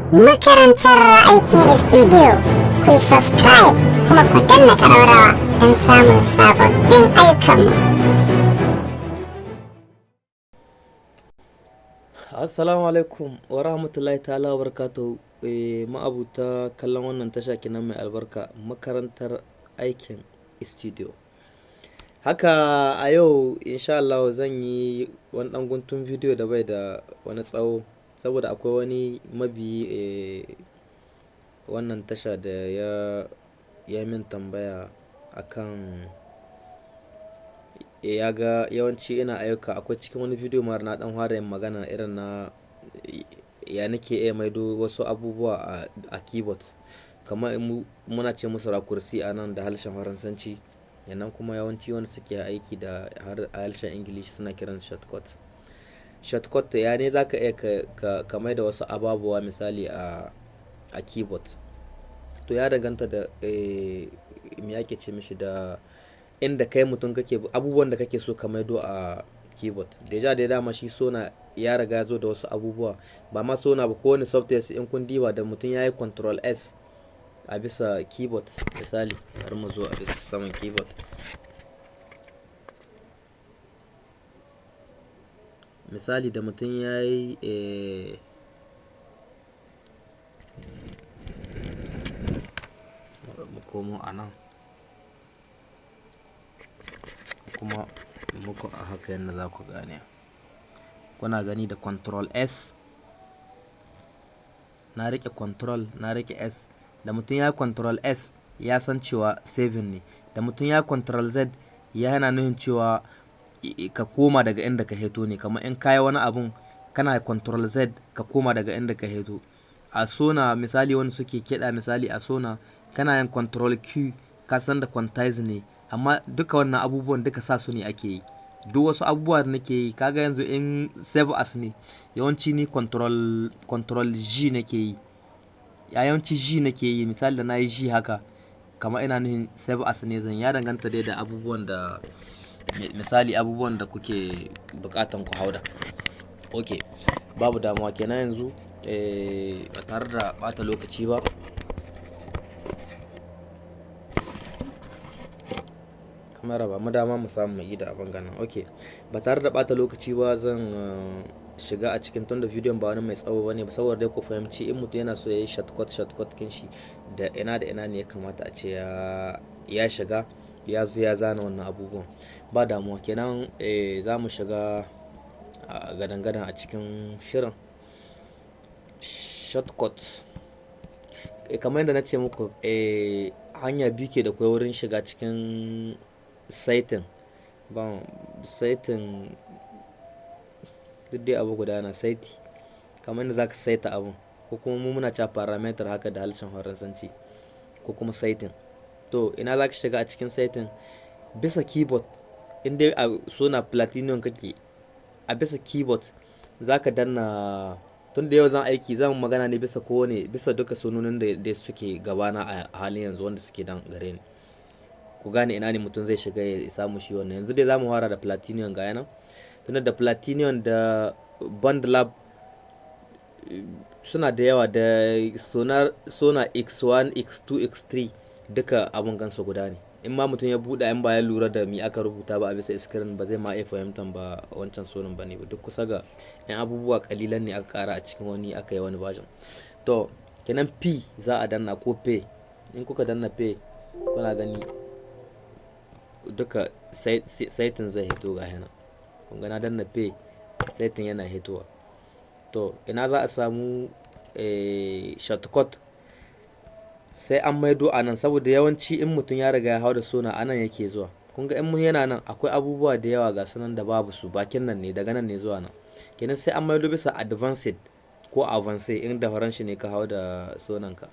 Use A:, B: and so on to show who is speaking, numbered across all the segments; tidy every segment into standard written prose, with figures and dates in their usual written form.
A: Makarantar aikin studio ku yi subscribe kuma ku danna ƙararrawa don samun sababbin ayyukanmu.
B: Assalamu alaikum wa rahmatullahi ta'ala wa barakatuhu. Ma'abuta kallon wannan tasha kenan mai albarka, makarantar aikin studio. Haka a yau insha Allah zan yi wani ɗan guntun bidiyo da bai da wani tsawo, saboda akwai wani mabiyi wannan tasha da ya min tambaya akan ya ga yawanci ina ayyuka. Akwai cikin wani bidiyo mara na dan fara yin magana irin na ya nake iya maido wasu abubuwa a keyboard, kamar muna ce musu racouci a nan da harshen faransanci, yannan kuma yawanci wanda suke aiki da harshen ingilishi suna kiran shortcut. Ya ne zaka iya ka maida wasu ababuwa misali a keyboard. To ya danganta da me ake ce mishi, da inda kai mutum kake abubuwan da kake so ka maido a keyboard. Deja da dama shi sona ya riga zo da wasu abubuwa, ba ma sona ba, ko wani software in kun diba da mutum yayi control S a bisa keyboard misali, har mu zo a bisa saman keyboard. Misali da mutum yayi mu komo a nan kuma muku a haka yadda za ku gane. Kuna gani da control S, na rike control, na rike S. Da mutum ya control S ya san cewa saving ne. Da mutum ya control Z yana nufin cewa ka koma daga inda ka heto ne. Kamar in kayi wani abun kana control Z ka koma daga inda ka heto. A sona misali wanda suke kiɗa misali a sona kana yin control Q ka san da quantize ne, amma duka wannan abubuwan duka sa su ne ake yi. Duk wasu abubuwa da nake yi, kaga yanzu in save as ne yawanci ni control G nake yi. Yawanci G nake yi, misali da na yi G haka kamar ina nufin save as ne zan. Ya danganta dai da abubuwan da misali abubuwan da kuke bukatan ku hauda. Ok, babu damuwa kenan yanzu ba tare da bata lokaci ba. Kamar ba mu dama mu samu yi da abin ganin. Ok, ba tare da bata lokaci ba zan shiga a cikin, tunda bidiyon ba wani mai tsawo bane ba, saboda dai ku fahimci in mutum yana so ya yi shortcut kin shi da ina ne ya kamata a ce ya shiga, ya zo ya zana wannan abubuwan. Ba damuwa kenan za mu shiga gadan-gadan a cikin shirin shortcut. Kamar yadda na ce muku hanya biyu ke da kwai wurin shiga cikin saitin. Saitin duk dai abu guda na saiti, kamar yadda zaka saita abun, ko kuma mu muna cewa parameter haka da harshen faransanci, ko kuma saitin. To ina zaka shiga a cikin saitin? Bisa keyboard, inda a sona platinum kake, a bisa keyboard zaka danna. Tun da yau zan magana ne bisa duka sunonin da suke gabana a halin yanzu wanda suke dan gare ni, ku gane ina ne mutum zai shiga ya samu shi wannan. Yanzu dai zamu fara da platinum ga yana, tunda da platinum da bandlab suna da yawa, da sona x1 x2 x3 duka abun gansu guda ne. In ma mutum ya buɗe in ba ya lura da mi aka rubuta ba a bisa screen ba zai ma iya fahimtan ba wancan sunan bane ba. Duk kusa ga yan abubuwa kalilan ne aka kara a cikin wani, aka yi wani version. To kenan P za a danna ko P. In kuka danna P kuna gani duka saitin zai hito ga yana. Kun ga na danna P, saitin yana hitowa. To ina za a samu shortcut? Sai an maido a nan, saboda yawanci in mutum ya riga ya hau da sona a nan yake zuwa. Kun ga in mun yana nan akwai abubuwa da yawa ga sunan da babu su, bakin nan ne, daga nan ne zuwa nan. Kenan sai an maido bisa advanced ko avance, in da faranshi ne ka hau da sonan ka,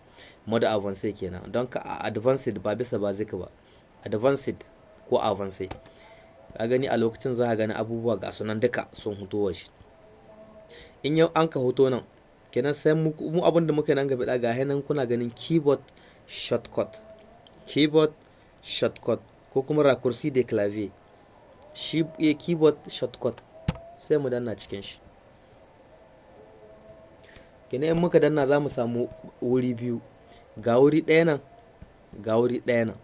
B: mode avance kenan. Don ka advanced ba bisa basic ba, advanced ko avance. Ka gani a lokacin za ka gani abubuwa ga sunan duka sun hito waje. In yau an ka hoto nan kenan sai mu abin da muka nan gaba ga nan kuna ganin keyboard shortcut ko kuma raccourci de clavier. Shi keyboard shortcut sai mu danna cikin shi. kenan in muka danna za mu samu wuri biyu, ga wuri ɗaya nan, ga wuri ɗaya nan.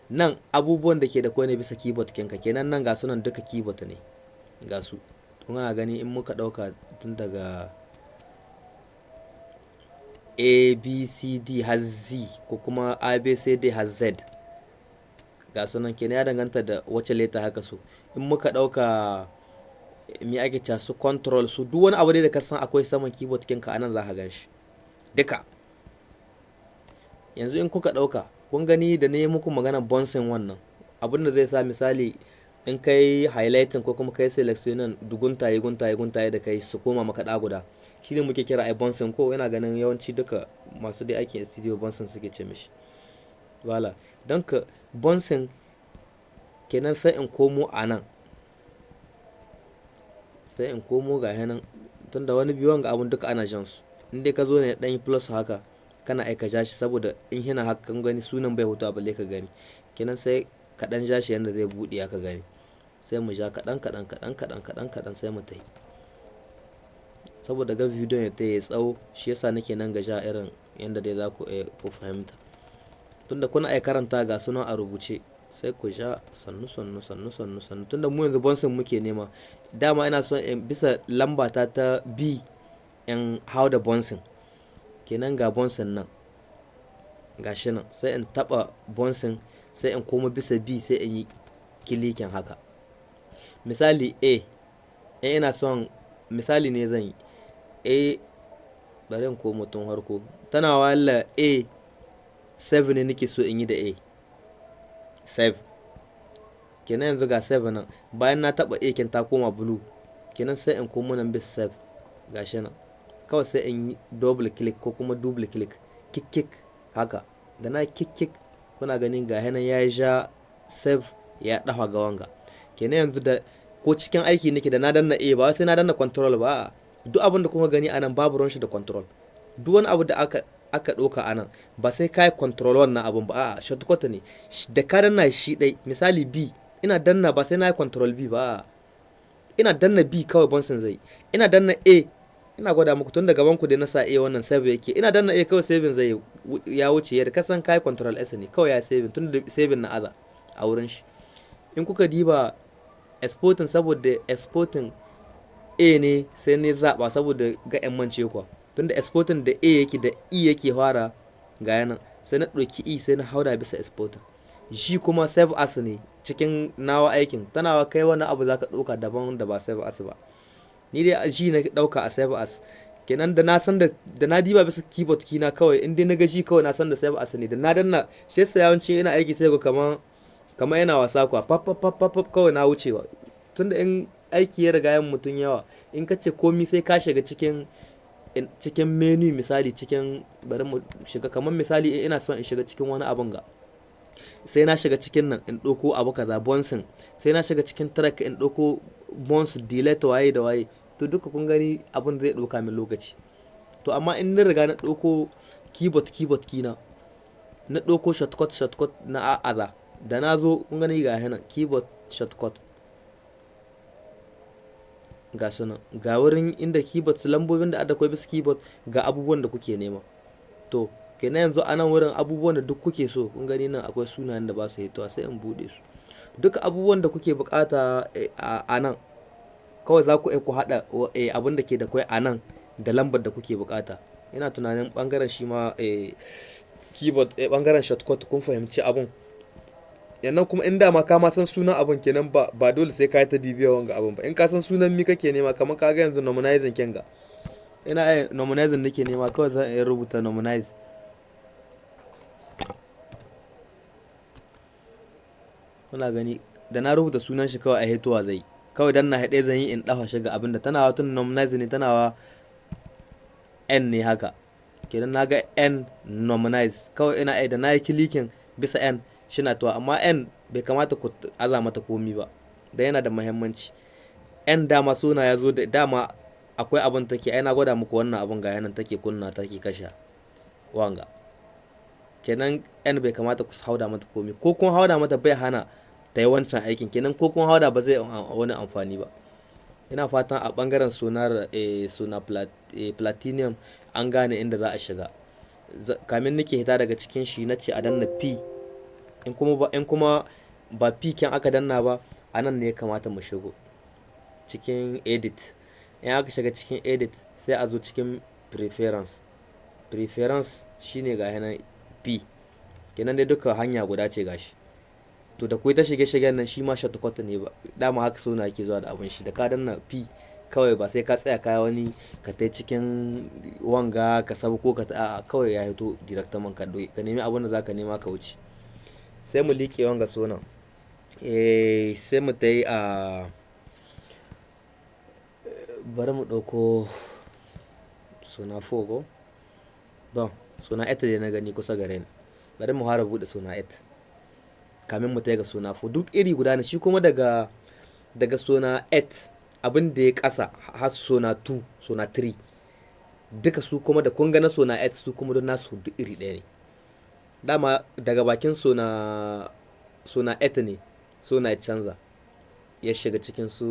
B: Nan abubuwan da ke da kwai ne bisa keyboard kinka, kenan nan ga sunan duka keyboard ne, ga su. Kun ana gani in muka ɗauka tun daga A B C D har Z ko kuma A B C D har Z, ga sunan kenan ya danganta da wace leta haka so. In muka ɗauka me ake cewa su control su duk wani abu dai da ka san akwai saman keyboard kinka anan za ka gan shi duka. Yanzu in kuka ɗauka kun gani da ne muku magana bouncing wannan abinda zai sa misali in kai highlighting ko kuma kai selectioning guntaye da kai su koma maka ɗa guda, shi ne muke kira ai bouncing ko. Ina ganin yawanci duka masu dai aikin studio bouncing suke ce mishi. Wala don ka bouncing kenan sai in komo a nan, sai in komo ga nan tunda wani biyu ga abun duka ana jan su. In dai ka zo ne ɗan plus haka kana aika ja shi saboda in hina haka kan gani sunan bai hutu balle ka gani, kenan sai ka ɗan ja shi yanda zai buɗe aka gani. Sai mu ja kaɗan sai mu tayi saboda ga bidiyon ya tayi tsawo, shi yasa nake nan ga ja irin yanda dai za ku fahimta. Tunda kuna ai karanta ga sunan a rubuce sai ku ja sannu tunda mu yanzu bouncing muke nema. Dama ina son in bisa lamba ta B in hau da bouncing, kenan ga bouncing nan gashi nan sai in taba bouncing sai in koma bisa B sai in yi kilikin haka. Misali A ina son misali ne zan yi A, bari in komo tun harko tana wala A 7 ne nake so in yi da A 7, kenan yanzu ga 7 nan bayan na taba A kin ta koma blue, kenan sai in komo nan bisa 7 gashi nan kawai sai in yi double click ko kuma double click kick haka. Da na kick kuna ganin ga nan ya ja save ya dafa ga wanga. Kenan yanzu da ko cikin aiki nake da na danna A ba sai na danna control ba, duk abin da kuma gani anan babu ruwan shi da control. Duk wani abu da aka ɗauka anan ba sai ka yi control wannan abun ba, shortcut ne da ka danna shi dai. Misali B ina danna ba sai na yi control B ba, ina danna B kawai bouncing zai. Ina danna A ina gwada muku tun da gaban ku da na sa A wannan save yake, ina danna A kawai saving zai ya wuce yadda kasan kai control S ne kawai ya saving tun da saving na aza a wurin shi. In kuka diba exporting, saboda exporting A ne sai ne zaba saboda ga yan mance kwa, tunda exporting da A yake da E yake fara ga yana sai na ɗauki E sai na hauda bisa exporting. Shi kuma save as ne cikin nawa aikin, tanawa kai wani abu zaka ɗauka daban da ba save as ba. Ni dai shi na ɗauka a save as, kenan da na san da na diba bisa keyboard kina kawai in dai na ga shi kawai na san da save as ne da na danna shi. Yasa yawanci ina aiki sai ga kamar yana wasa kwa pap kawai na wucewa. Tunda in aiki ya riga yan mutun yawa in ka ce komi sai ka shiga cikin menu, misali cikin bari mu shiga kamar misali ina son in shiga cikin wani abun ga, sai na shiga cikin nan in ɗauko abu kaza bouncing, sai na shiga cikin track in ɗauko bounce delete waye da waye, to duka kun gani abun zai ɗauka min lokaci. To amma in na riga na ɗauko keyboard kina na ɗauko shortcut na a'aza da na zo kun gani ga hana keyboard shortcut ga sunan ga wurin inda keyboard su lambobin da akwai bisa keyboard ga abubuwan da kuke nema. To kenan yanzu anan wurin abubuwan da duk kuke so kun gani nan akwai sunayen da ba su hitowa sai in bude su. Duka abubuwan da kuke bukata a nan kawai za ku hada abin da ke da kwai a nan da lambar da kuke bukata. Ina tunanin bangaren shi ma keyboard bangaren shortcut kun fahimci abun. Yannan kuma in dama ka ma san sunan abun kenan ba dole sai ka yi ta bibiya wanga abun ba. In ka san sunan mi kake nema kamar ka ga yanzu nominalizing kenga, ina nominalizing nake nema kawai zan iya rubuta nominize. Kuna gani da na rubuta sunan shi kawai a hitowa zai kawai dan na haɗe zan yi in dafa shi ga abinda tanawa tun nominize ne tanawa N ne haka, kenan na ga N nominize kawai ina da na yi kilikin bisa N shi na tuwa. Amma N bai kamata ku aza mata komi ba da yana da muhimmanci. N dama suna ya zo da dama akwai abin take ai na gwada muku wannan abin ga yanan take kunna take kashe wanga, kenan N bai kamata ku hauda mata komi, ko kun hauda mata bai hana ta yi wancan aikin, kenan ko kun hauda ba zai wani amfani ba. ina fatan a ɓangaren sonar platinum an gane inda za a shiga. Kamin nake hita daga cikin shi na ce a danna P, in kuma ba P ken aka danna ba, a nan ne ya kamata mu shigo cikin edit. In aka shiga cikin edit sai a zo cikin preference shine ga nan P, kenan dai duka hanya guda ce gashi. To da kuwa ta shige-shigen nan shi ma shortcut ne, ba dama haka sona yake zuwa da abin shi, da ka danna P kawai ba sai ka tsaya kaya wani ka tai cikin wanga ka sabu ko ka a kawai ya hito directement ka nemi abin da za ka nema ka wuce. Sai mu liƙe wanga sona, sai mu tai a bari mu ɗauko sona fogo don sona 8 da na gani kusa gare ni, bari mu fara buɗe sona 8 kamin mu tai ga sona 4. Duk iri guda ne shi kuma daga sona 8 abin da ya ƙasa har sona 2 sona 3 duka su kuma da kun ga na sona 8 su kuma don nasu duk iri ɗaya ne. Dama daga bakin sona 8 ne sona ya canza ya shiga cikin su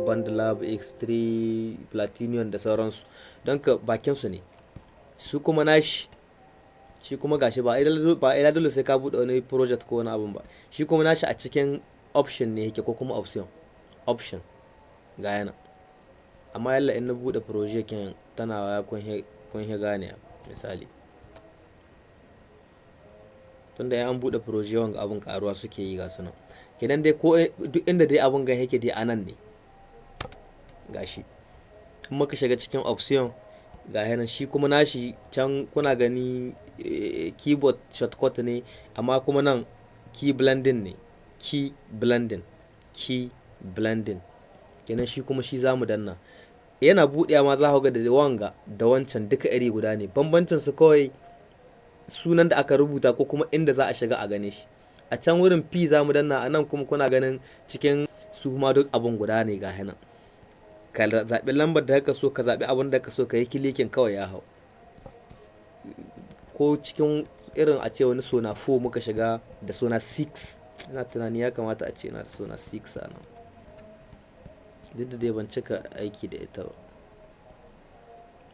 B: bandlab x3 platinum da sauransu, don ka bakin su ne su kuma nashi. Shi kuma gashi ba ila dole sai ka buɗe wani project ko wani abun ba, shi kuma nashi a cikin option ne yake ko kuma option ga yana. Amma yalla in na buɗe project kin tana ya kun he gane misali, tunda ya an buɗe project wanga abun karuwa suke yi ga sunan. Kenan dai ko duk inda dai abun ga yake dai anan ne gashi. In muka shiga cikin option ga yana shi kuma nashi can kuna gani keyboard shortcut ne, amma kuma nan key blending ne, key blending kenan shi kuma shi zamu danna. Yana buɗewa ma za ku ga da wanga da wancan duka iri guda ne, bambancin su kawai sunan da aka rubuta ko kuma inda za a shiga a gane shi. A can wurin P zamu danna, a nan kuma kuna ganin cikin su ma duk abun guda ne ga yana. Ka zaɓi lambar da ka so, ka zaɓi abin da ka so, ka yi kilikin kawai ya hau. Ko cikin irin a ce wani sona 4 muka shiga da sona 6, ina tunani ya kamata a ce yana da sona 6 a nan, duk da dai ban cika aiki da ita ba.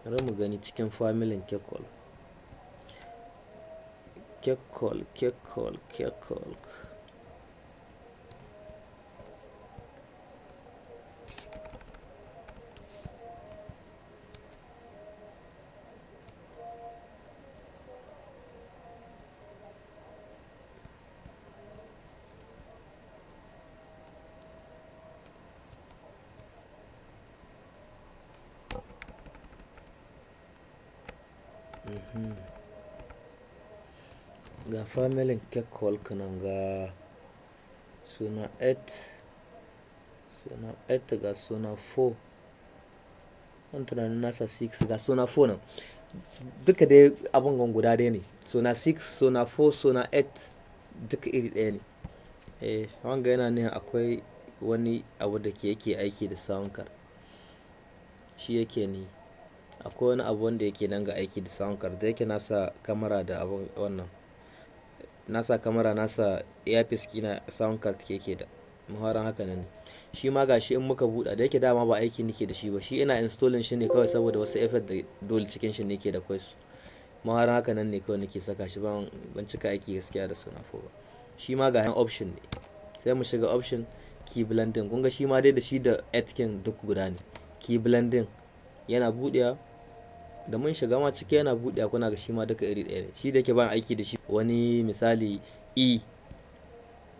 B: Bari mu gani cikin familin kekol. Ga familin kekol kanan ga sona 8 ga sona 4, an tunanin nasa 6 ga sona 4 nan. Duka dai abun gan guda dai ne, sona 6 sona 4 sona 8 duka iri ɗaya ne. Wanga yana ne akwai wani abu da yake aiki da sound card, shi yake ni. Akwai wani abu wanda yake nan ga aiki da sound card, da yake nasa kamera da abun wannan, nasa kamera nasa earpiece kina sound card yake da muhawaran haka nan ne. Shi ma gashi in muka buɗa da yake dama ba aiki nake da shi ba, shi ina installing shi ne kawai saboda wasu effect da dole cikin shi ne ke da kwai su. Muhawaran haka nan ne kawai nake saka shi, ban cika aiki gaskiya da sona 4 ba. Shi ma ga option ne, sai mu shiga option key blending. Kun ga shi ma dai da shi da 8 kin duk guda ne. Key blending yana buɗewa, da mun shiga ma ciki yana buɗewa, kuna ga shi ma duka iri ɗaya ne. Shi da yake ban aiki da shi wani misali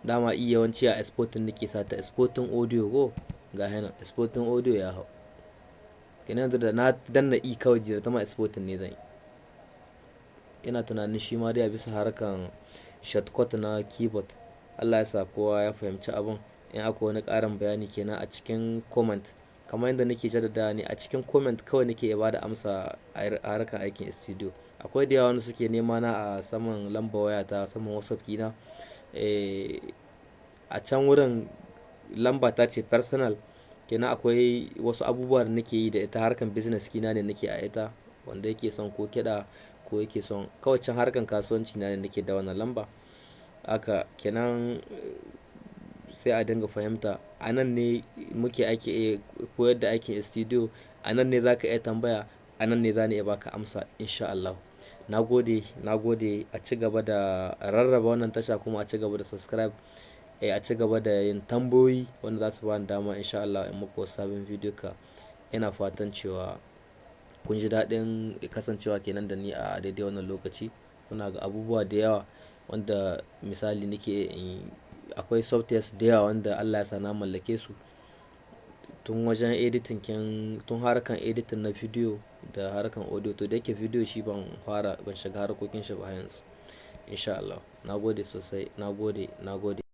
B: dama yawanci a exporting nake sata, exporting audio go ga yana exporting audio ya hau. Kenan yanzu da na danna kawai jira ta ma exporting ne zan yi. Ina tunanin shi ma dai a bisa harkan shortcut na keyboard. Allah ya sa kowa ya fahimci abun. In akwai wani ƙarin bayani kenan a cikin comment, kamar yadda nake jaddada ne a cikin comment kawai nake ba da amsa a harkar aikin studio. Akwai da yawa wanda suke nema na a saman lambar waya ta saman WhatsApp kina, a can wurin lamba ta ce personal, kenan akwai wasu abubuwa da nake yi da ita, harkan business kina ne nake a ita, wanda yake son ko kiɗa ko yake son kawai can harkan kasuwanci na ne nake da wannan lamba. Haka kenan sai a dinga fahimta. A nan ne muke ake koyar da aikin studio, a nan ne za ka iya tambaya, a nan ne za ni iya baka amsa insha Allah. Na gode, a ci gaba da rarraba wannan tasha kuma a ci gaba da subscribe, a ci gaba da yin tambayoyi wanda za su bani dama insha Allah in muku sabon bidiyo ka. Ina fatan cewa kun ji daɗin kasancewa kenan da ni a daidai wannan lokaci. Kuna ga abubuwa da yawa wanda misali nake akwai softwares da yawa wanda Allah ya sa na mallake su tun wajen editing tun harkan editing na video da harkan audio. To da yake video shi ban shiga harkokin shi ba yanzu insha Allah. Na gode sosai, na gode.